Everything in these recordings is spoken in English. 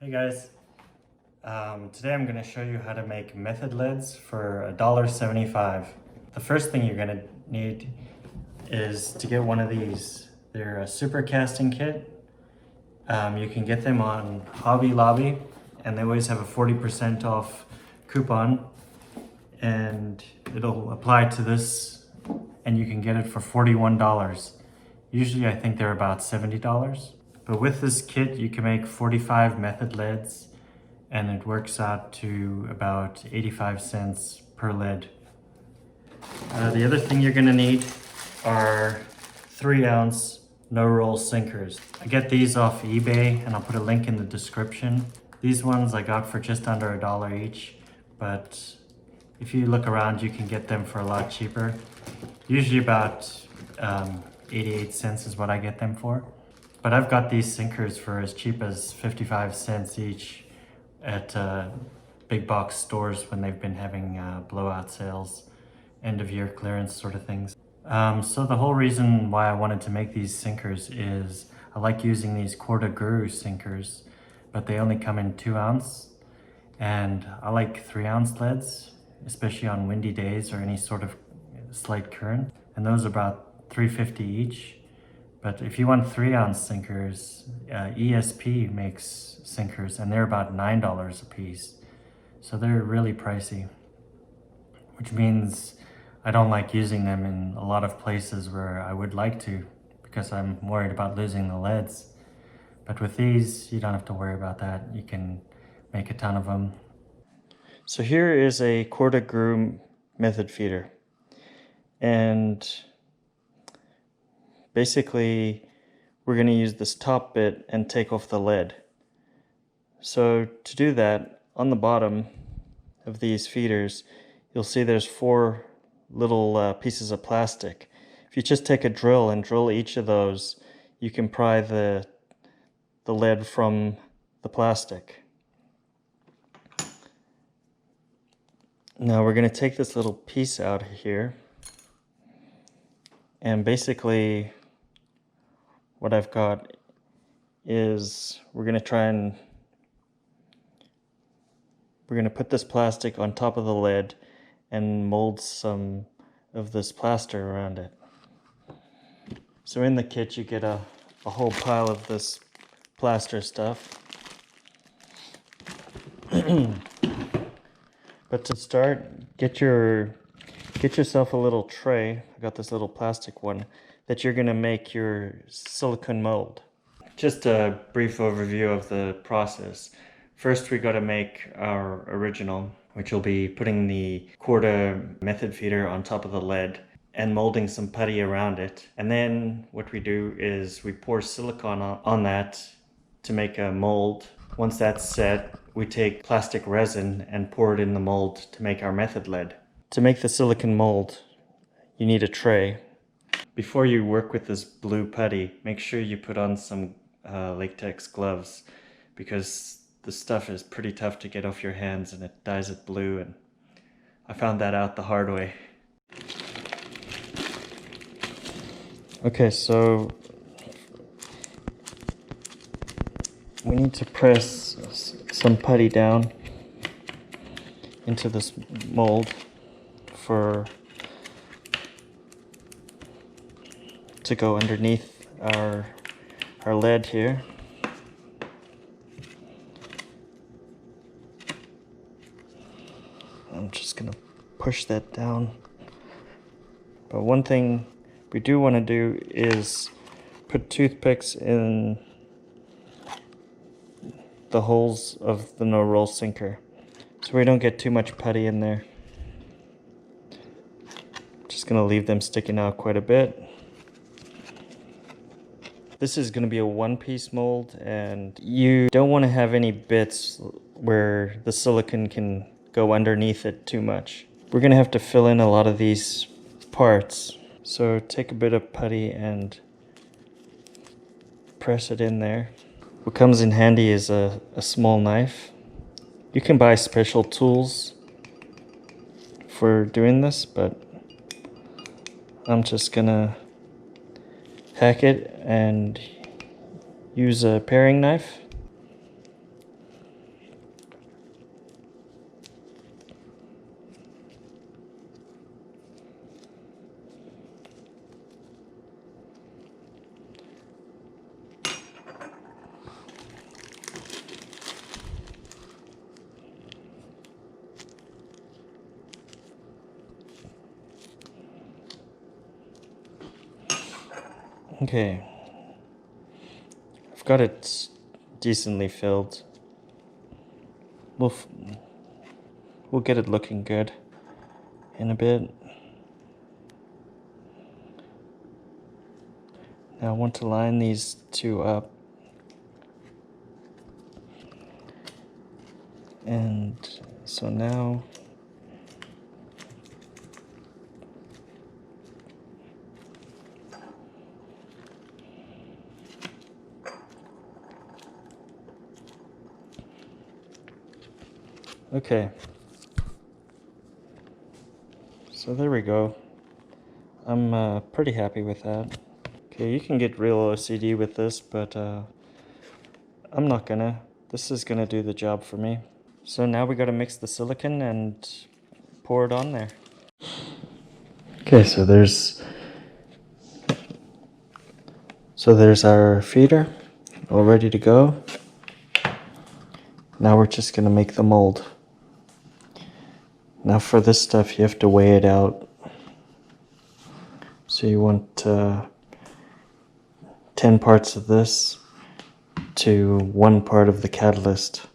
Hey guys, today I'm going to show you how to make method lids for $1.75. The first thing you're going to need is to get one of these. They're a super casting kit. You can get them on Hobby Lobby and they always have a 40% off coupon and it'll apply to this and you can get it for $41. Usually I think they're about $70. But with this kit, you can make 45 method lids and it works out to about 85 cents per lid. The other thing you're gonna need are 3-ounce no-roll sinkers. I get these off eBay and I'll put a link in the description. These ones I got for just under $1 each, but if you look around, you can get them for a lot cheaper. Usually about 88 cents is what I get them for. But I've got these sinkers for as cheap as 55 cents each at big box stores when they've been having blowout sales, end of year clearance sort of things. So the whole reason why I wanted to make these sinkers is I like using these Quarter Guru sinkers, but they only come in 2-ounce. And I like 3-ounce lids, especially on windy days or any sort of slight current. And those are about $3.50 each. But if you want 3-ounce sinkers, ESP makes sinkers and they're about $9 a piece. So they're really pricey, which means I don't like using them in a lot of places where I would like to because I'm worried about losing the lids. But with these, you don't have to worry about that. You can make a ton of them. So here is a Quarter Guru method feeder. And basically, we're going to use this top bit and take off the lid. So to do that, on the bottom of these feeders, you'll see there's 4 little pieces of plastic. If you just take a drill and drill each of those, you can pry the lid from the plastic. Now we're going to take this little piece out here, and basically what I've got is we're going to put this plastic on top of the lid and mold some of this plaster around it. So in the kit you get a whole pile of this plaster stuff. But to start, get yourself a little tray. I got this little plastic one that you're going to make your silicone mold. Just a brief overview of the process. First we got to make our original, which will be putting the quarter method feeder on top of the lid and molding some putty around it. And then what we do is we pour silicone on that to make a mold. Once that's set, we take plastic resin and pour it in the mold to make our method lid. To make the silicone mold, you need a tray. Before you work with this blue putty, make sure you put on some latex gloves because the stuff is pretty tough to get off your hands and it dyes it blue, and I found that out the hard way. Okay, so we need to press some putty down into this mold to go underneath our lid here. I'm just gonna push that down. But one thing we do want to do is put toothpicks in the holes of the no-roll sinker so we don't get too much putty in there. Just gonna leave them sticking out quite a bit. This is gonna be a 1-piece mold, and you don't want to have any bits where the silicone can go underneath it too much. We're gonna have to fill in a lot of these parts. So take a bit of putty and press it in there. What comes in handy is a small knife. You can buy special tools for doing this, but I'm just gonna hack it and use a paring knife. Okay, I've got it decently filled. We'll get it looking good in a bit. Now I want to line these two up. And so now okay. So there we go. I'm pretty happy with that. Okay, you can get real OCD with this, but I'm not gonna. This is gonna do the job for me. So now we gotta mix the silicone and pour it on there. Okay, so there's our feeder all ready to go. Now we're just gonna make the mold. Now for this stuff you have to weigh it out. So you want 10 parts of this to 1 part of the catalyst.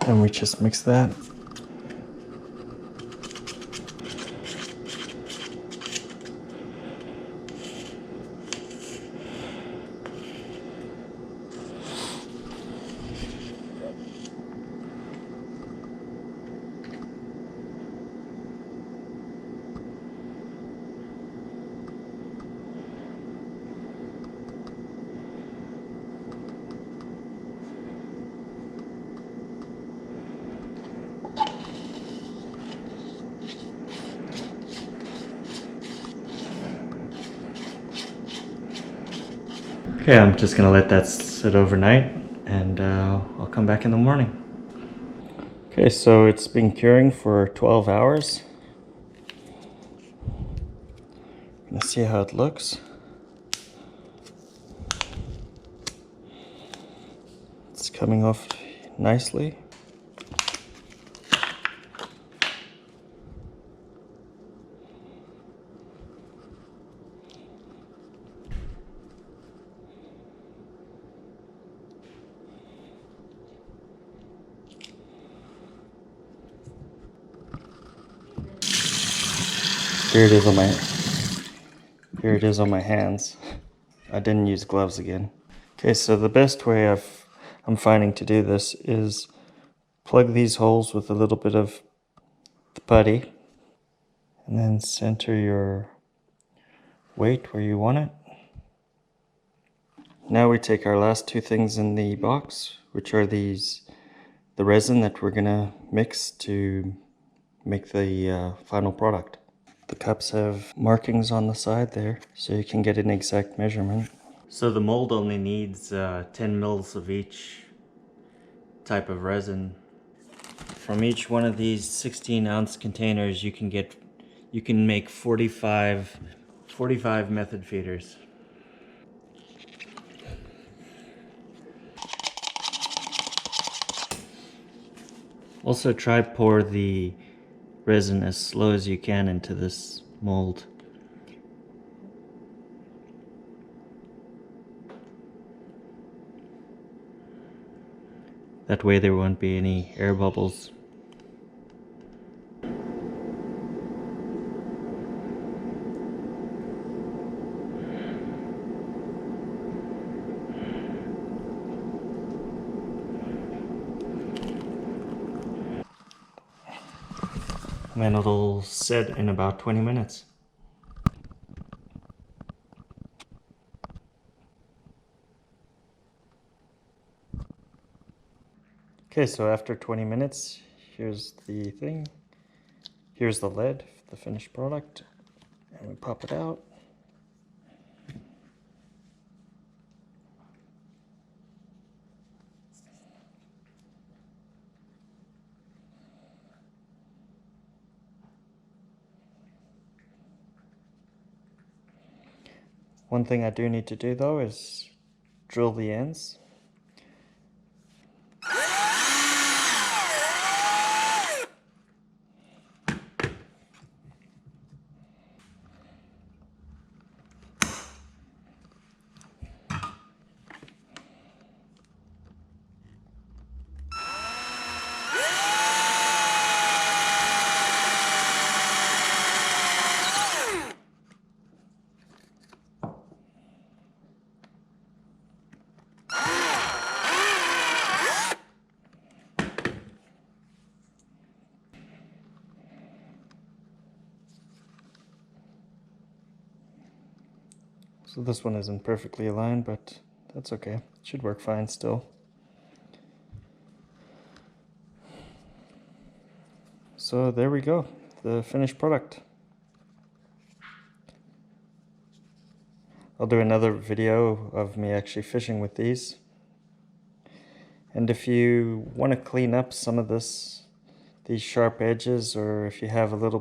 And we just mix that. Okay, I'm just gonna let that sit overnight and I'll come back in the morning. Okay, so it's been curing for 12 hours. Let's see how it looks. It's coming off nicely. Here it is on my hands. I didn't use gloves again. Okay, so the best way I'm finding to do this is plug these holes with a little bit of the putty and then center your weight where you want it. Now we take our last 2 things in the box, which are the resin that we're gonna mix to make the final product. The cups have markings on the side there, so you can get an exact measurement. So the mold only needs 10 mils of each type of resin. From each one of these 16-ounce containers, you can make 45 method feeders. Also try pour the resin as slow as you can into this mold. That way there won't be any air bubbles. And then it'll set in about 20 minutes. Okay, so after 20 minutes, here's the thing. Here's the lid, the finished product. And we pop it out. One thing I do need to do though is drill the ends. So this one isn't perfectly aligned, but that's okay. It should work fine still. So there we go, the finished product. I'll do another video of me actually fishing with these. And if you want to clean up some of these sharp edges, or if you have a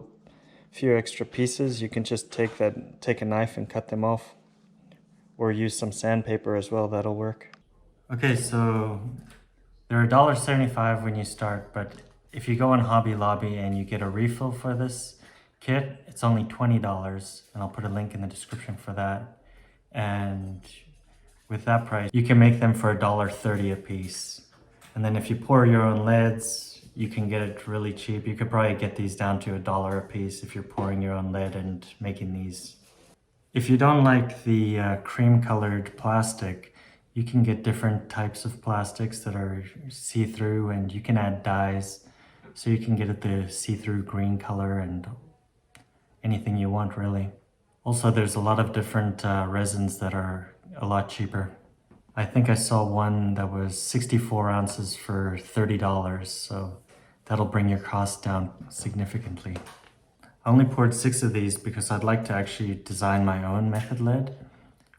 few extra pieces, you can just take a knife and cut them off. Or use some sandpaper as well, that'll work. Okay, so they're $1.75 when you start, but if you go on Hobby Lobby and you get a refill for this kit, it's only $20, and I'll put a link in the description for that. And with that price, you can make them for $1.30 a piece. And then if you pour your own leads, you can get it really cheap. You could probably get these down to $1 a piece if you're pouring your own lead and making these. If you don't like the cream colored plastic, you can get different types of plastics that are see-through, and you can add dyes. So you can get it the see-through green color and anything you want, really. Also, there's a lot of different resins that are a lot cheaper. I think I saw one that was 64 ounces for $30, so that'll bring your cost down significantly. I only poured 6 of these because I'd like to actually design my own method lead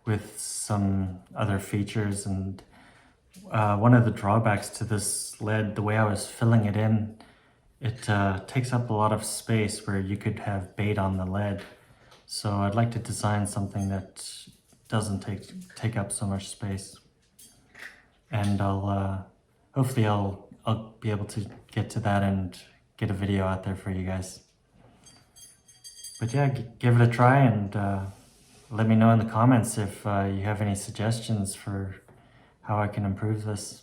with some other features. And one of the drawbacks to this lead, the way I was filling it in, it takes up a lot of space where you could have bait on the lead. So I'd like to design something that doesn't take up so much space. And hopefully I'll be able to get to that and get a video out there for you guys. But yeah, give it a try, and let me know in the comments if you have any suggestions for how I can improve this.